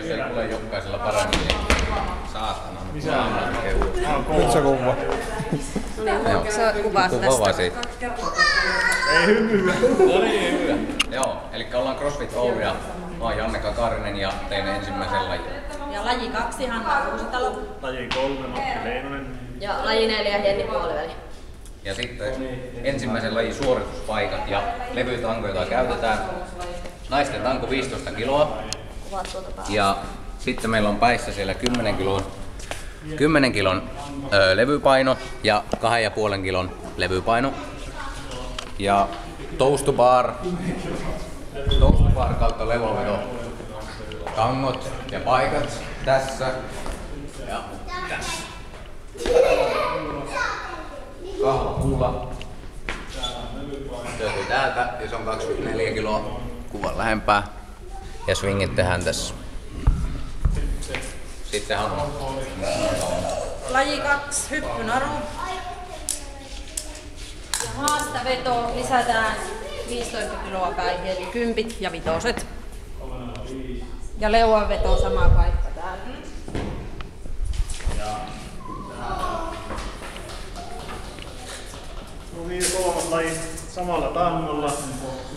Jos ei tule jokaisella paremmin, niin saatana. Nyt se kuva. Se kuvaa tästä. Ei hymyä. No niin, hyvä. Joo, eli ollaan CrossFit Oulu ja mä oon Janne Kakarinen ja tein ensimmäisen lajin. Ja laji 2 Hanna Uusitalo. Laji 3 Matti Leinonen. Ja laji 4 Jenni Puoliväli. Ja sitten ensimmäisen lajin suorituspaikat ja levytanko, jota käytetään. Naisten tanko 15 kiloa. Ja sitten meillä on päissä siellä 10 kilon levypaino ja 2,5 kilon levypaino. Ja toast to bar kautta levoveto. Tangot ja paikat tässä ja tässä. Kahvakuula. Löytyy täältä ja se on 24 kiloa kuvan lähempää. Ja swingit tehdään tässä. Sitten Hanna. Laji 2 hyppynaru. Ja haastaveto lisätään 15 kiloa päihin, eli 10 ja 5. Ja leuanveto sama paikka täällä. No niin, kolmas laji samalla tangolla.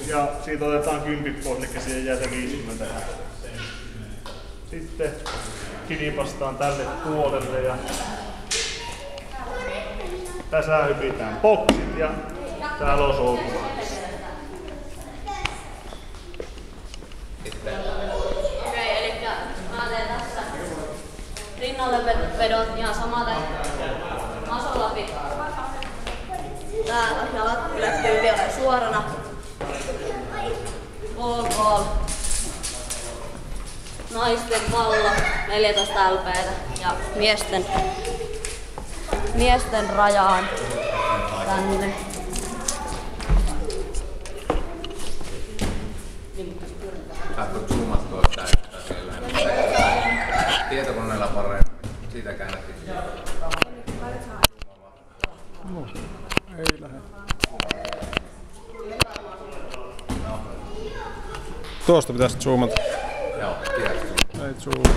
Ja siitä otetaan 10 pois, eli siihen jää se 50. Sitten kilipastaan tälle puolelle ja tässä hypitään boksit ja täällä on soukuvaa. Okei, eli mä teen tässä rinnalle vedot ihan samaten masolapit. Täällä jalat ylettyy vielä suorana. Wall. Naisten valla 14 LP:tä ja miesten rajaan tänne. Saatko zoomattua täyttää siellä? Tietokoneella paremmin. Siitä käännettiin. No, ei lähde. Tuosta pitäisi zoomata. Joo, tiedätkö? Ei zoomata.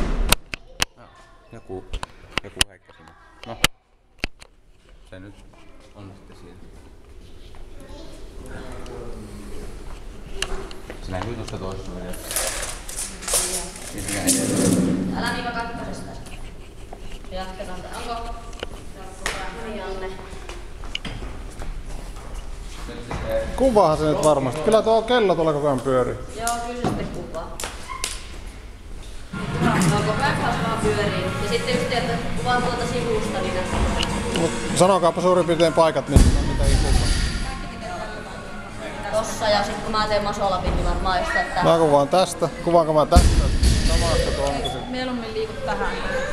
Joku häikkä sinne. No. Se nyt on sitten siinä. Se näkyy tuossa toisessa videossa. Älä Miika kakkosesta. Jatketaan. Onko? Janne. Kuvaahan se nyt varmasti. Kyllä tuo kello tuolla koko ajan pyörii. Joo, kyllä se sitten kuvaa. Koko ajan vaan pyörii. Ja sitten just että kuvaa tuolta sivusta, niin Mut sanokaapa suurin piirtein paikat, niin on mitä ei kuvaa. tossa ja sit kun mä teen masolapin, niin varmaan just että... Mä kuvaan tästä. Kuvaanko mä tästä? Samasta tuonko se? Mieluummin liikut tähän.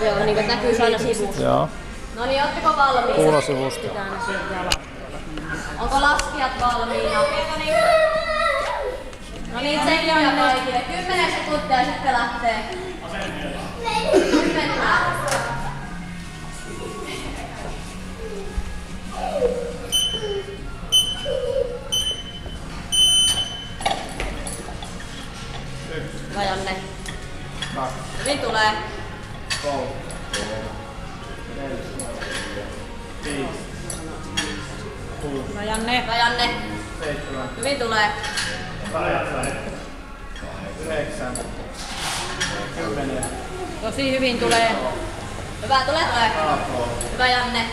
Joo, niin kuin näkyy aina sivusta. Joo. No niin, ootteko valmiita? Kuulasivusta. Pitää ne sieltä jalat. Onko laskijat valmiina? No niin, tsekkiä kaikille. 10 sekuntia ja sitten lähtee. 10. Hyvä Janne. Hyvin tulee. Hyvä Janne. Hyvä Janne. Hyvin tulee. 9. 10. Tosi hyvin tulee. Hyvä, tulee. Hyvä Janne.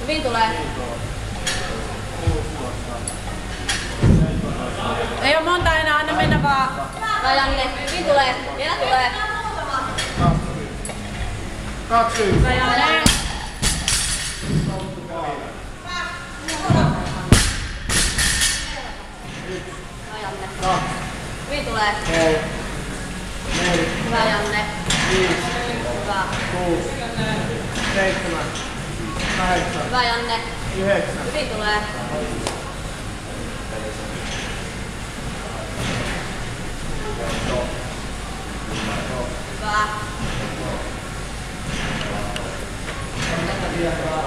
Hyvin tulee. Ei oo monta enää, anna mennä vaan. Hyvä Janne. Hyvin tulee. Vielä tulee. 21. Hyvä Janne. Hyvä Janne. Hyvin tulee. Hyvä Janne. 5. Hyvä. 6. 7. 8. Hyvä Janne. 9. Hyvin tulee. Hyvä.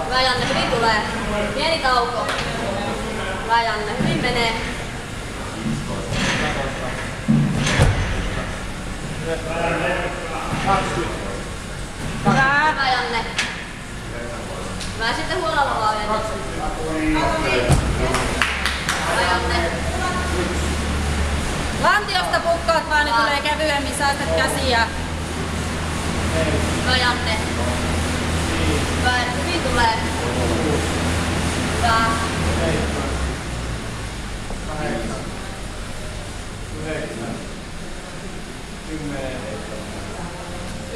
Hyvä Janne, hyvin tulee. Pieni tauko. Hyvä Janne, hyvin menee. Hyvä. Hyvä Janne. Hyvä sitten huolella vaan vielä. Hyvä Janne. Lantiosta pukkaat vaan, niin tulee kevyemmin, säästät käsiä. Hyvä Janne. Hyvä, hyvin tulee. Hyvä.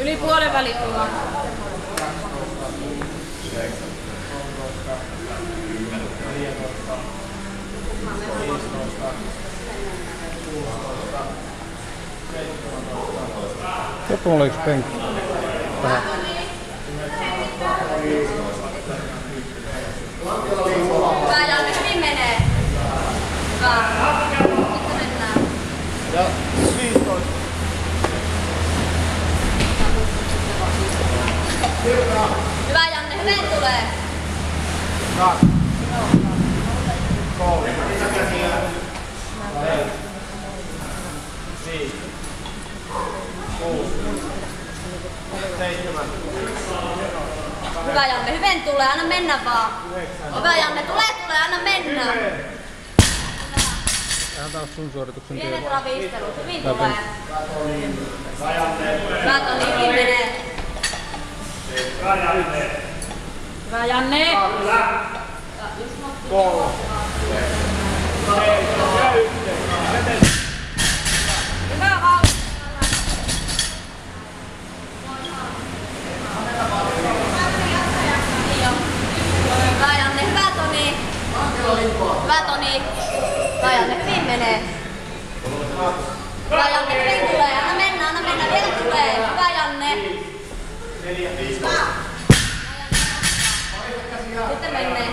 Yli puolen väli ollaan. Joku oli yksi penkki. Tähän. Hyvä Janne, hyvin menee. Hyvä. Sitten mennään. Ja 15. Hyvä Janne, hyvin tulee. 2. 3. 4. 5. 6. 7. Hyvä Janne, hyvin tulee, anna mennä vaan. Hyvä Janne, tulee, anna mennä. Tähän taas sun suorituksen Pienet tiellä. ravistelut, hyvin tulee. Hyvä Toni, hyvin menee. Hyvä Janne. 3. Hyvä Hau. Hyvä Janne, hyvä Toni. Hyvä Toni. Hyvä Janne, hyvin menee. Hyvä Janne, hyvin tulee. Anna mennä, vielä tulee. Hyvä Janne. Sitten menee.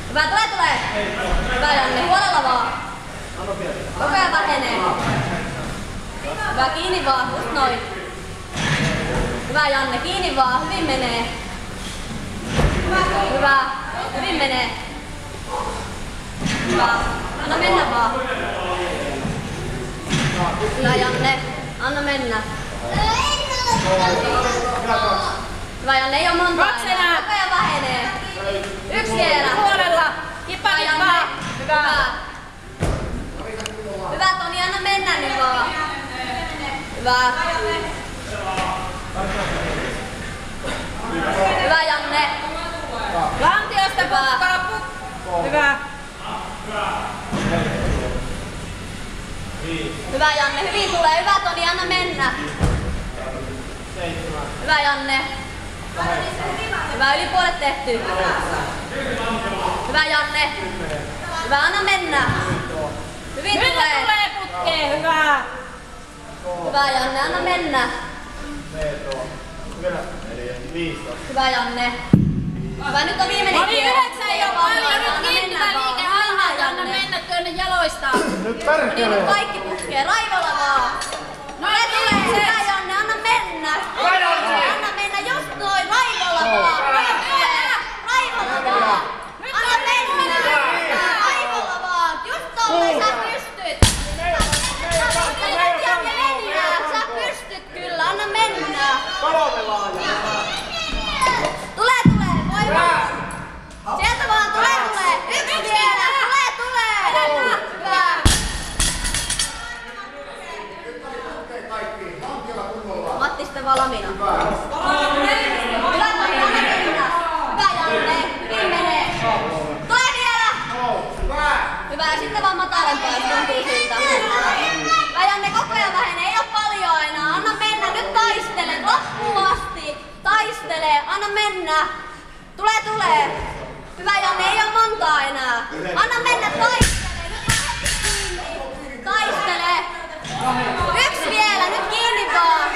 Hyvä, tulee. Hyvä Janne, huolella vaan. Koko ajan vähenee. Hyvä, kiinni vaan, just noin. Hyvä Janne, kiinni vaan, hyvin menee. Hyvä, hyvin menee. Hyvä, anna mennä vaan. Hyvä Janne, anna mennä. Hyvä Janne, ei oo monta Kaksi enää. Koko ajan vähenee. Yksi vielä. Puolella. Kippa, Hyvä Janne. kippa. Hyvä. Hyvä Toni, anna mennä nyt vaan. Hyvä. Hyvä Janne. Lantiosta pukkaa. Hyvä. Hyvä Janne, hyvin tulee. Hyvä Toni, anna mennä. Hyvä Janne. Hyvä, yli puolet tehty. Hyvä Janne. Hyvä, anna mennä. Hyvin Nyt tulee. tulee putkeen. Hyvä. Hyvä Janne, anna mennä. 15. Hyvä Janne. Hyvä, nyt on viimeinen No niin, kierros. 9 ei oo paljon. Nyt kiinnittää liike. Anna mennä työnne jaloista. Nyt Niin perkele. nyt kaikki puskee. Raivolla vaan. No Tulee. Hyvä Janne, anna mennä. Anna mennä just noin. Raivolla vaan. Raivolla vaan. Anna mennä. Raivolla vaan. Just tolleen sä pystyt. Janne mennään. Sä pystyt kyllä. Anna mennä. 3 laajaa. Tulee. Voi vaan. Sieltä vaan. Tulee. Yksi vielä. Tulee. Hyvä. Matti sitten valmiina. Hyvä Toni, anna mennä. Hyvä Janne, hyvin menee. Tule vielä. Hyvä, ja sitten vaan matalempaa, jos tuntuu siltä. Hyvä Janne, koko ajan vähenee, ei oo paljon enää. Anna mennä, nyt taistele, loppuun asti. Taistele, anna mennä. Tulee. Hyvä Janne, ei oo montaa enää. Anna mennä, taistele. Nyt kiinni. Taistele. Yksi vielä, nyt kiinni vaan.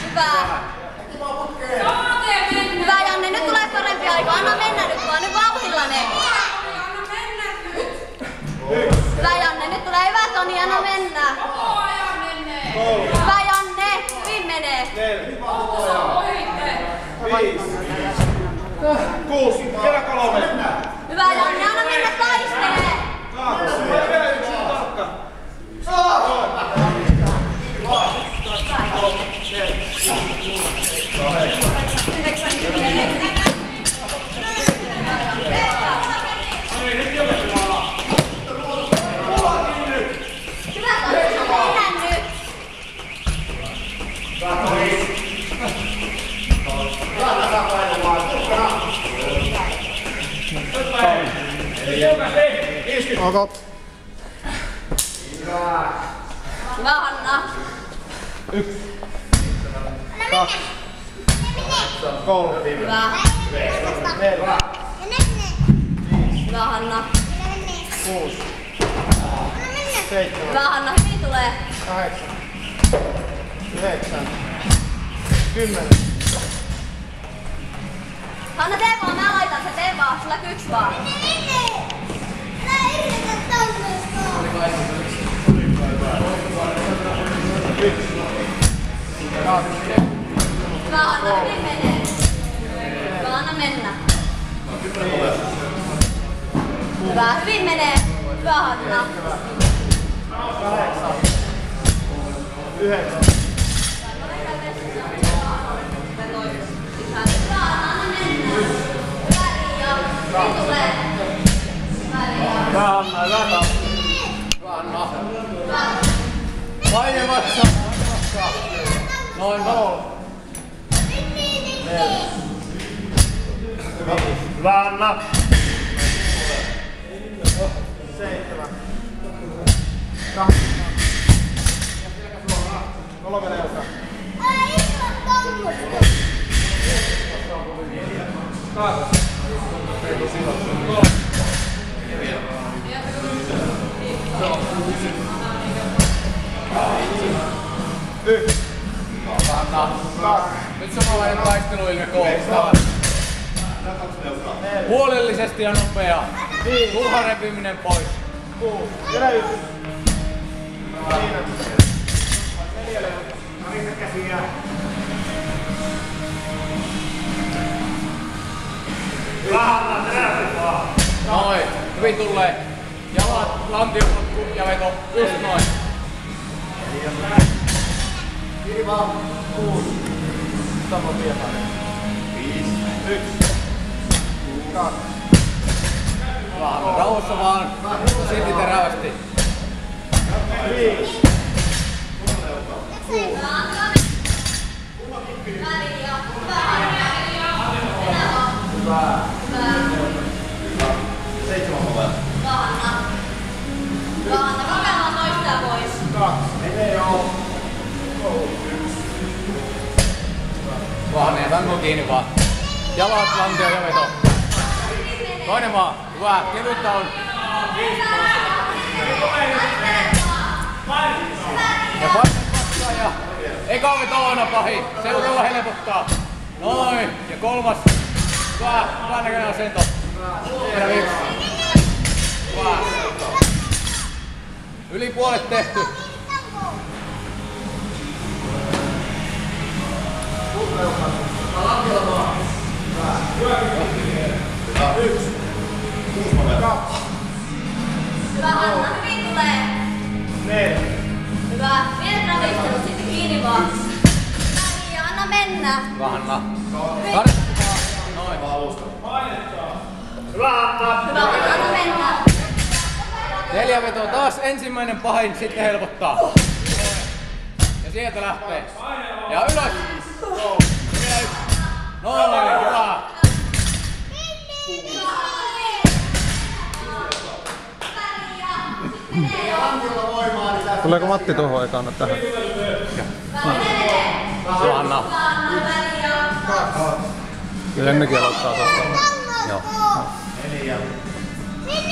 Hyvä. Hyvä Janne, nyt tulee parempi aika. Anna mennä nyt vaan, nyt vauhdilla ne. Hyvä Janne, nyt tulee hyvä Toni, anna mennä. Hyvä Janne, hyvin menee. 5. 6. Vielä 3. Hyvä Janne, anna mennä taistele. Vielä yksi tarkka. Ok. Hyvä Hanna. 1, 2, 3, Hyvä. 4, Hyvä Hanna. 6, 7, Hyvä Hanna, hyvin tulee. 8, 9, 10. Hanna, tee vaan, mä laitan se, tee vaan, sulla 1 vaan. Hyvä Hanna, hyvin menee. Hyvä, anna mennä. Hyvä, hyvin menee. Hyvä Hanna. 8, 9. Hyvä Hanna, anna mennä. Hyvä Riia, hyvin tulee. Hyvä Riia. Hyvä Hanna, hyvä taas. Hyvä Anna. Hyvä. Paine vatsa. Noin vaan. Hyvä Anna. 7, 8, 3 leukaa. 2. Nyt samanlainen taisteluilme koulusta. Huolellisesti ja nopea. Turha repiminen pois. 6. Vielä 1. Siinä. 4 leukaa. Niitä käsiä. Hyvä Hanna, terästä vaan. Noin, hyvin tulee. Jalat, lantiopotku ja veto. Just noin. Kiinni vaan. 6. Sama pietainen. 5. 1. 2. Rauhassa vaan. Silti terävästi. 5. Hyvä Hanna. Hyvä Riia. Hyvä Hanna. Enää vaan. Hyvä. Hyvä. 7 povea. Hyvä Hanna. Hyvä Hanna, kokeillaan toista pois. 2. Menee joo. Vaan ja tanko kiinni vaan. Jalat, lantio ja veto. Toinen vaan. Hyvä. Kevyttä on. Ja painaa ja eka veto aina pahin. Seuraava helpottaa. Noin. Ja 3. Hyvä. Hyvä näköinen asento. Vielä 1. Hyvä. Yli puolet tehty. Hyvä Hanna, hyvin tulee. 4. Hyvä. Pienet ravistelut sitten kiinni vaan. Hyvä Riia, anna mennä. Hyvä Hanna. Hyvin. Noin. Hyvä Hanna. Hyvä Hanna, anna mennä. 4 vetoa taas ensimmäinen pahin, sitten helpottaa. Ja sieltä lähtee. Ja ylös. Vielä 1. Noin, hyvä. Tuleeko Matti tuohon ekana tähän? Hyvä Hanna. Kyllä ennenkin aloittaa tuosta. Joo.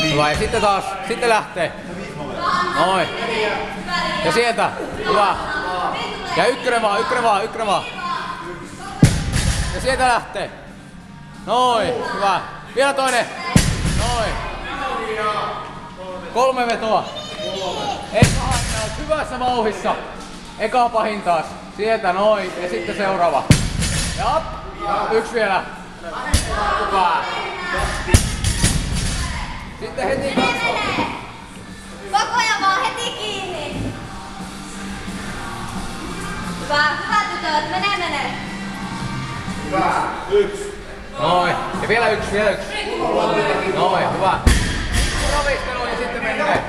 Hyvä, ja sitten taas, sitten lähtee. Noin. Ja sieltä, hyvä. Ja ykkönen vaan. Ja sieltä lähtee. Noin, hyvä. Vielä toinen. Noin. 3 vetoa. Ei pahan, olet hyvässä vauhissa. Eka pahin taas. Sieltä noin, ja sitten seuraava. Ja 1 vielä. Hyvä. Sitten heti katso. Koko ajan vaan heti kiinni. Hyvä, hyvä tytöt, mene. Hyvä. 1. Noin. Ja vielä 1. Noin, hyvä. Ravistelu ja sitten menee.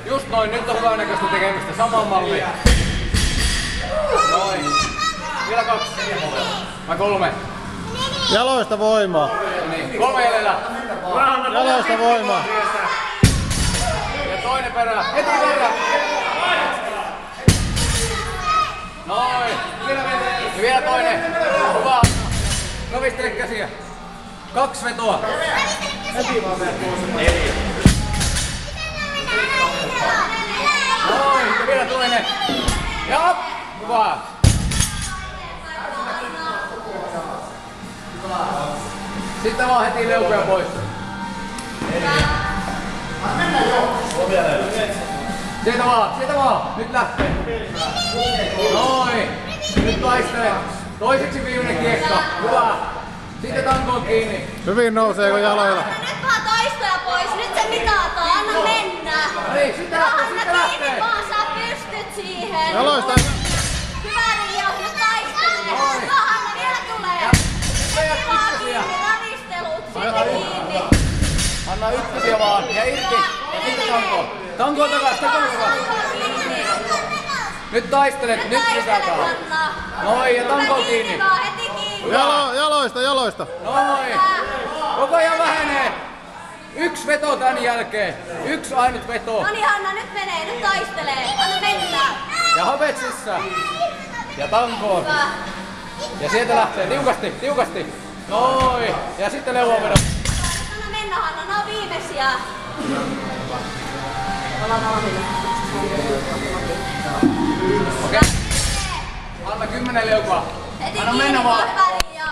Just noin, nyt on hyvän näköistä tekemistä. Saman malliin. Noin. Vielä 2. Vai 3. Jaloista voimaa. Niin, 3 jäljellä. Hyvä Hanna. Jaloista voimaa. perään, heti perään. Noin. Ja vielä toinen. Hyvä. Ravistele käsiä. 2 vetoa. Heti vaan mene pois. Noin. Ja vielä toinen. Ja hyvä. Sitten vaan heti leukoja pois. Sieltä vaan. Nyt lähtee. Noin. Nyt taistele. Toiseksi viimeinen kiekka. Hyvä. Sitten tankoon kiinni. Hyvin nouseeko jaloilla? Nyt vaan toistoja pois, nyt se mitataan, anna mennä. Ei, sitten lähtee. Kiinni vaan, sä pystyt siihen. Jaloista! Hyvä Rio, nyt taistelee. Hyvä Hanna, vielä tulee. Heti vaan kiinni, ravistelut, sitten kiinni. Anna ykkösiä vaan ja irti. Ja sitten tankoon. Tankoon takas. Nyt taistelet, nyt lisätään. Noin, ja tankoon kiinni. Heti kiinni. Jaloista! Noin. Koko ajan vähenee. 1 veto tän jälkeen. 1 ainut veto. Noni Hanna, nyt menee, nyt taistelee. Anna mennä. Ja havet sisään. Ja tankoon. Hyvä. Ja sieltä lähtee tiukasti. Noin. Ja sitten leuanvedot. Anna mennä Hanna, nää on viimeisiä. Okei. Anna 10 leukaa. Heti Anna kiinni mennä vaan, vaan. hyvä Rio.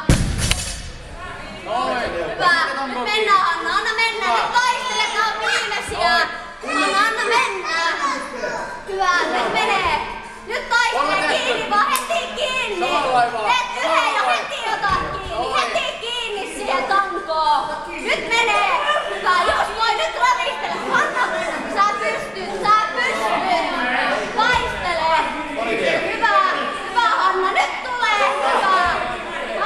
Noin. Hyvä. Nyt mennään Hanna, anna mennä. Nyt taistele, nää on viimeisiä. Anna mennä. Hyvä, nyt menee. Nyt taistele kiinni vaan, heti kiinni. Et yhden ja heti ota kiinni. Heti kiinni siihen tankoon. Nyt menee. Hyvä, just noin, nyt ravistele. Hanna, sä pystyt. Taistele. Hyvä Hanna, nyt tulee. Hyvä.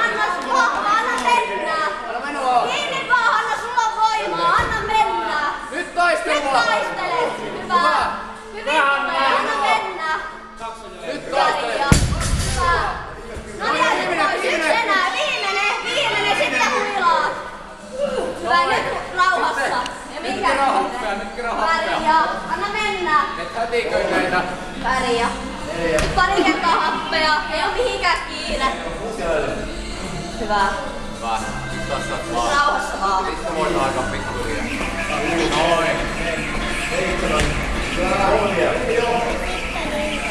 Anna vahva, anna mennä. Kiinni vaan Hanna, sulla on voimaa. Anna mennä. Nyt taistele vaan. Hyvä. Hyvin tulee, anna mennä. Nyt taistele. Hyvä. No niin, nyt pois. Yksi enää. Viimeinen, sitten huilaat. Hyvä, nyt rauhassa. Ja Nyt kerran happea. Väriä, anna mennä. Et hätiköi näitä. Väriä. Nyt pari kertaa happea, ei oo mihinkään kiire. Hyvä. Hyvä. Tässä vaan. Rauhassa vaan. Sitten voidaan aika pikkuhiljaa. Noin.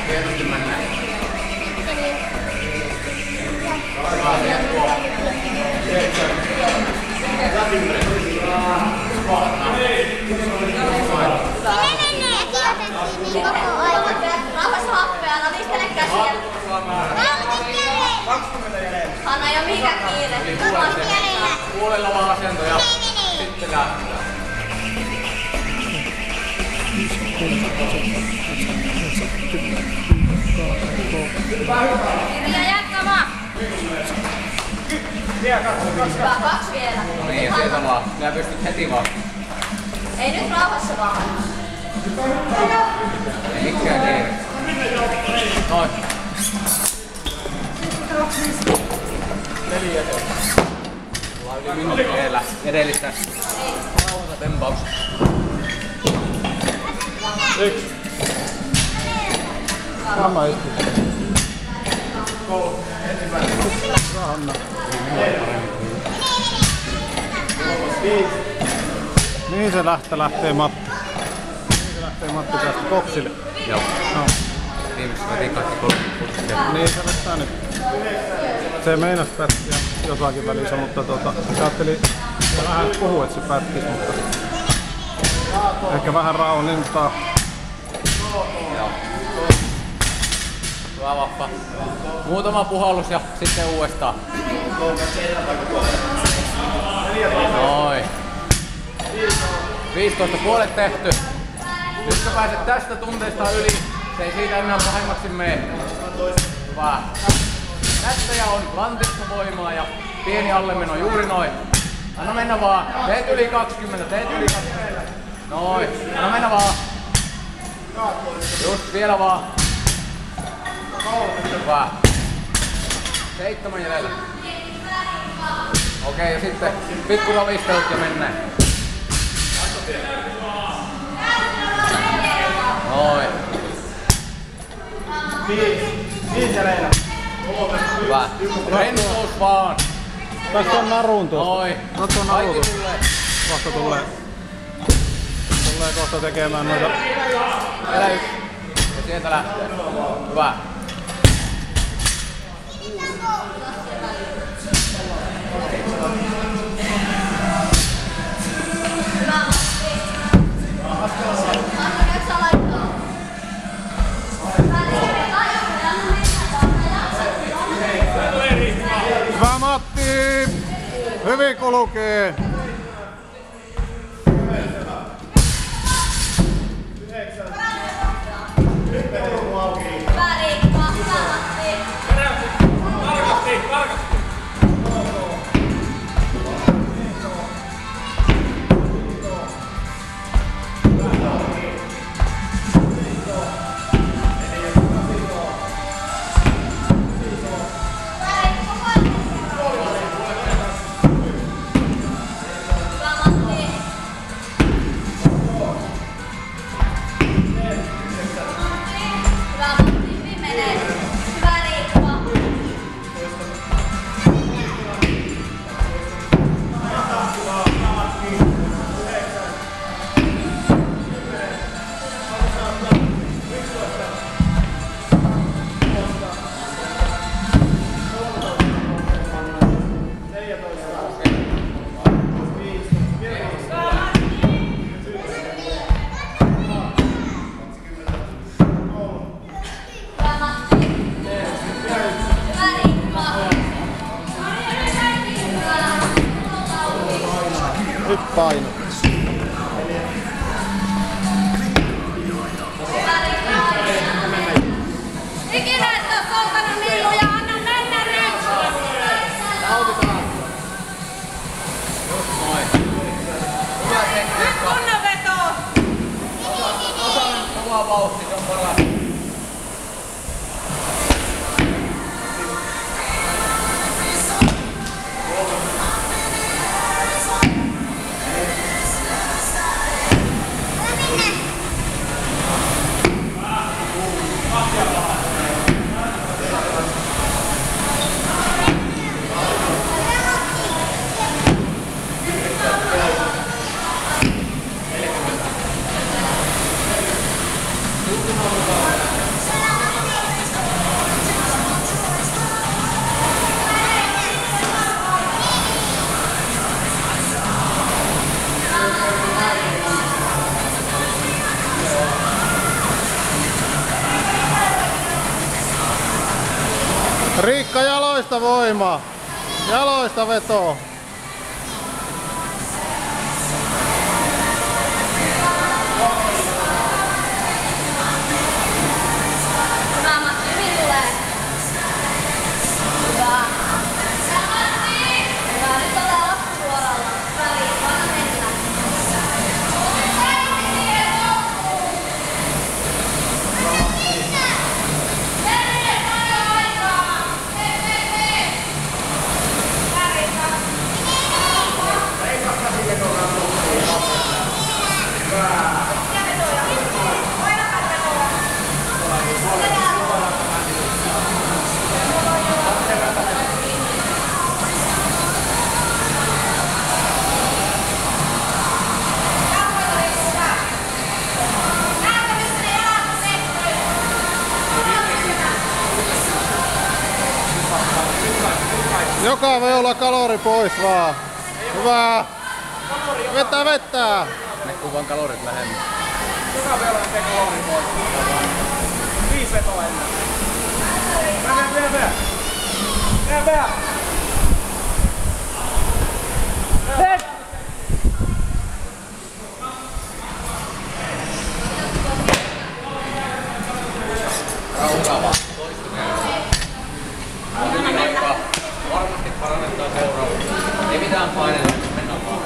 Hienosti mennään. Rauhassa happea, ravistele käsiä. Hanna ei oo mihinkään kiire. Puolella vaan asentoja. Sitten lähtee. Kirja jatkamaan. Vielä Hyvä, 2 vielä. No niin, ja sieltä vaan. Minä pystyt heti vaan. Ei nyt rauhassa vaan. Ei mikään kiire. Noin. 4. Ollaan yli minuutti edellä. Edellistä. Rauhassa tempaus. 1. Sama istuu. Mihin se lähtee Matti? Mihin se lähtee Matti tästä boksille? Joo. No. Viimeksi vetin kaikki 3 putkia. Niin se vetää nyt. Se meinasi pätkiä jossakin välissä, mutta ajattelin vähän puhua, että se pätkisi, mutta ehkä vähän rauhoittaa. Joo. Hyvä vappa. Muutama puhallus ja sitten uudestaan. Noin. 15 puolet tehty. Nyt sä pääset tästä tunteesta yli. Se ei siitä enää pahemmaksi mene. Hyvä. Nättejä on lantissa voimaa ja pieni allemeno juuri noin. Anna mennä vaan. Teet yli 20. Noin. Anna mennä vaan. Just vielä vaan. Hyvä. 7 jäljellä. Okei, ja sitten pikkuravistelut ja mennään. Hyvä. Rentous vaan. Tästä on naruun tuosta. Noin. Tuosta on naruun Kaikki tuosta. tulee. Kohta tulee kohta tekemään noita. Vielä yksi. Ja sieltä lähtee. Hyvä. Hyvä Matti! Hyvin kulkee! Nyt paino. Ikinä et oo soutanut milluja, anna mennä nyt! Nautitaan. Just noin. Hyvä tekniikka. Kunnon veto! Tasainen kova vauhti, se on paras. Riikka, jaloista voimaa. Jaloista vetoa. Hyvä Matti, hyvin tulee. Hyvä. Hyvä, nyt ollaan loppusuoralla. Väliin, anna mennä. Joka veula kalori pois vaan. Hyvä. Vetää. Ne kuvan kalorit lähemmin. Joka verran se kalori pois. 5 vetoa ennen. Vielä. Rauhaa. Varmasti parannetaan seuraavaksi. Ei mitään painetta, mennään vaan.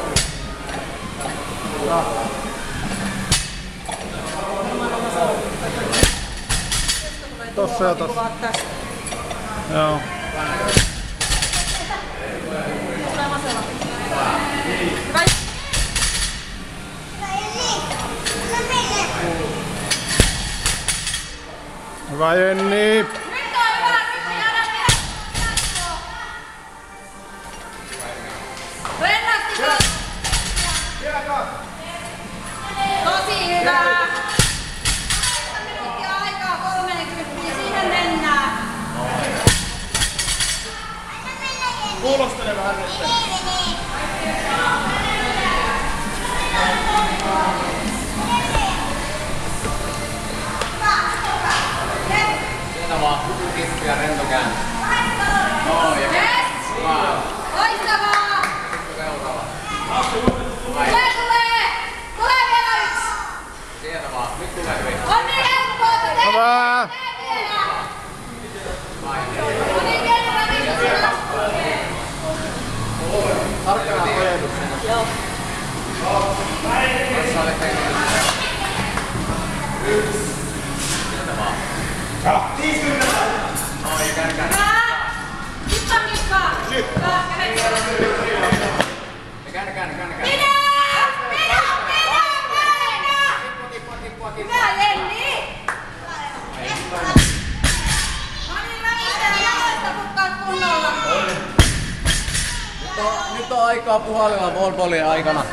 Tossa ja tossa. Joo. Hyvä Jenni! Nyt on hyvä, nyt jäädä Rennasti tosi hyvä! 8 minuuttia aikaa 30, siihen mennään! Kuulostele vähän nyt. Sieltä vaan kippi ja rento käännö. No ja käännö. Wow. Loistavaa! Seuraava. Tulee vielä yksi! Sieltä vaan. Nyt tulee hyvin. On niin helppoa, että Hyvä! on niin kerran Tarkkana ajatuksena. Joo. Tässä olet tehnyt. Sieltä vaan. No ja käännä. Kippa, kippa! Hyvä, Käännä. Hyvä, Jenni! No niin, välistele jaloista pukkaat kunnolla. Nyt on aikaa puhallella wallballin aikana.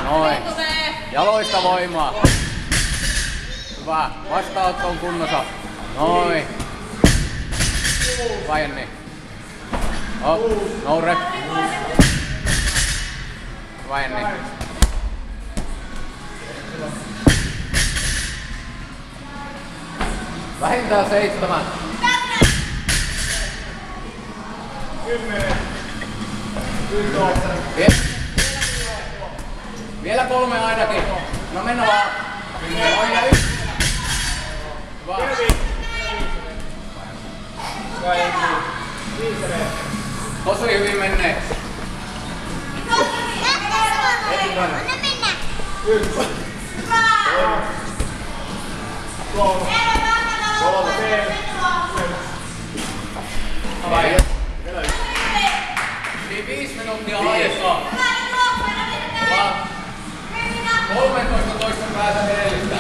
Noin. Jaloista voimaa. Hyvä. Vastaanotto on kunnossa. Noin. Hyvä Jenni. Hop. Noure. Hyvä Jenni. Vähintään 7. 10. Vielä 3 ainakin. No mennä vaan. Noin ja 1. Hyvä. Tosi hyvin menee. Niin 5 minuuttia aikaa. 13 toista päätä edellistä.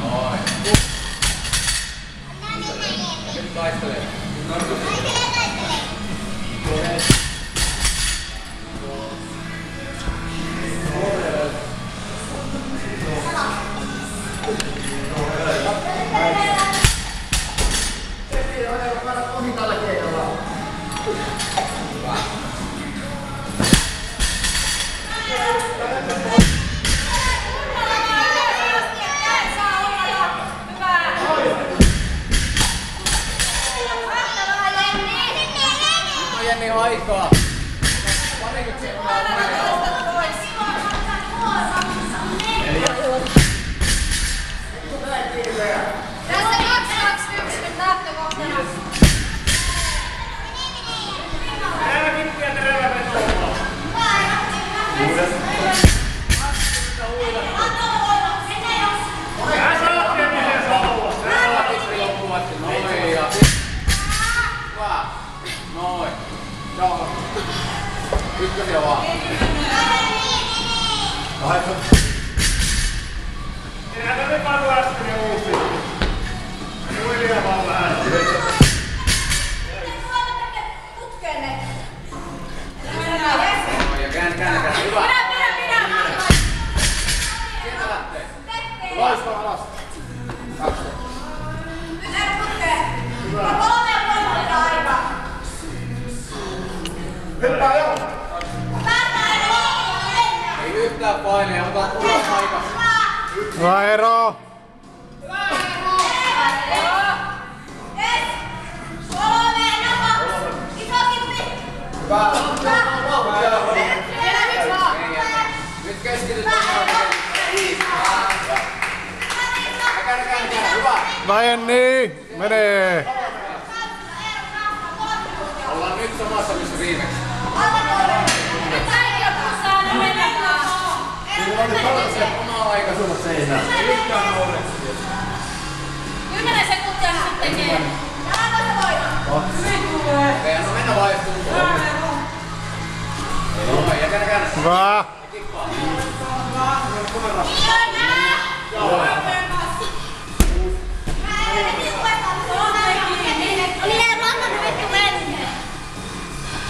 Noin. Nyt taistelee. Jenni aikaa. Parikymmentä sekuntia. Tässä 2-2-1 nyt lähtökohtana. Älä kippiä terävä vetoa. Älä saa miten sauva. Noin ja hyvä. Noin. Joo. Ykkösiä vaan. Enää me panu äsken ja uusi. Muilia vaan vähän. Putkenne. Noin ja käännä. Hyvä. Sieltä lähtee. Loistava alas. 2. Hyppää jo. Ei yhtään paineja, ota ulos aikas. Hyvä Eero! Yes! 3! Hyvä Jenni! Menee! Ollaan nyt samassa missä viimeksi. Oma aika sulla seinään. 10 sekuntia sitten tekee. Ei, no mennä vaan tuntuu. Hyvä!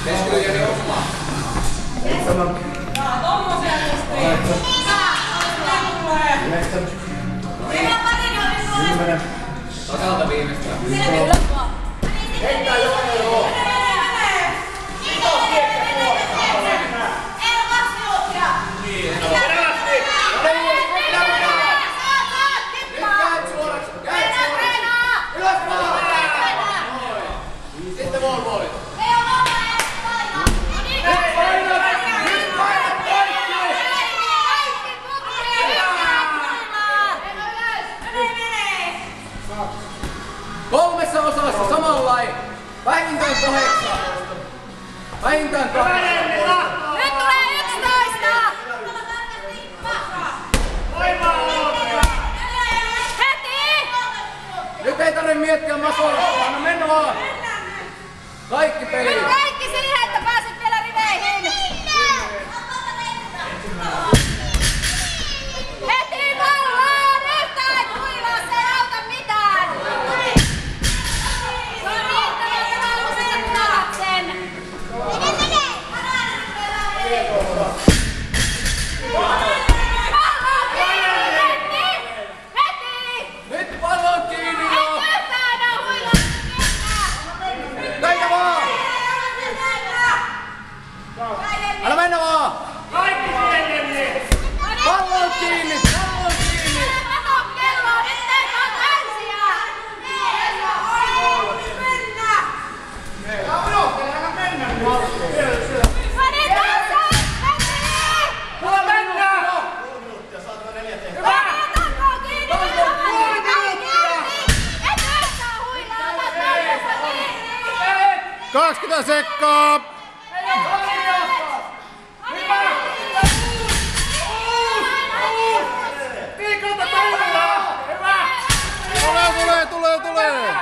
Keskelyjäni osumaan. Tasalta viimeistään. Kolmessa osassa samanlainen. Vähintään 8. Vähintään 8. Nyt tulee 11! Heti! Nyt ei tarvitse miettiä masoa. Anna mennä vaan. Kaikki peliin. Kaikki siihen, että pääset vielä riveihin! Heti vallaan! Yhtään kuivaa, se ei auta mitään! Se on riittävän hyvä usein sen! Nyt pallo on kiinni jo. Näitä vaan. Anna mennä vaan. Pallo on kiinni. Pallo on kiinni. Hyvä! 20 sekkaa! Tulee!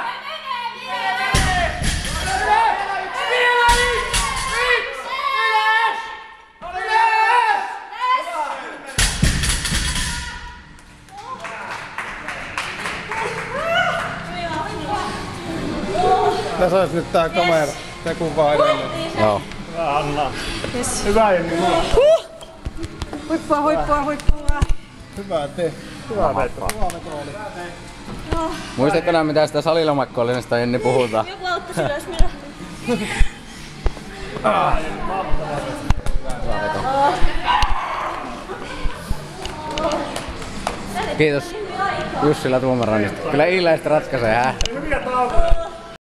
Tässä olisi nyt tää kamera. Te kuvaa edelleen. Joo. Hyvä Anna. Yes. Hyvä Jenni. Huippua. Hyvä te. Hyvä veto. Muistatko nää mitä sitä salilomakkoilista ennen puhutaan? Joku auttaisi ylös minä. Kiitos Jussila tuomarannista. Kyllä Iiläistä ratkaisee, hä? Hyviä taukoja.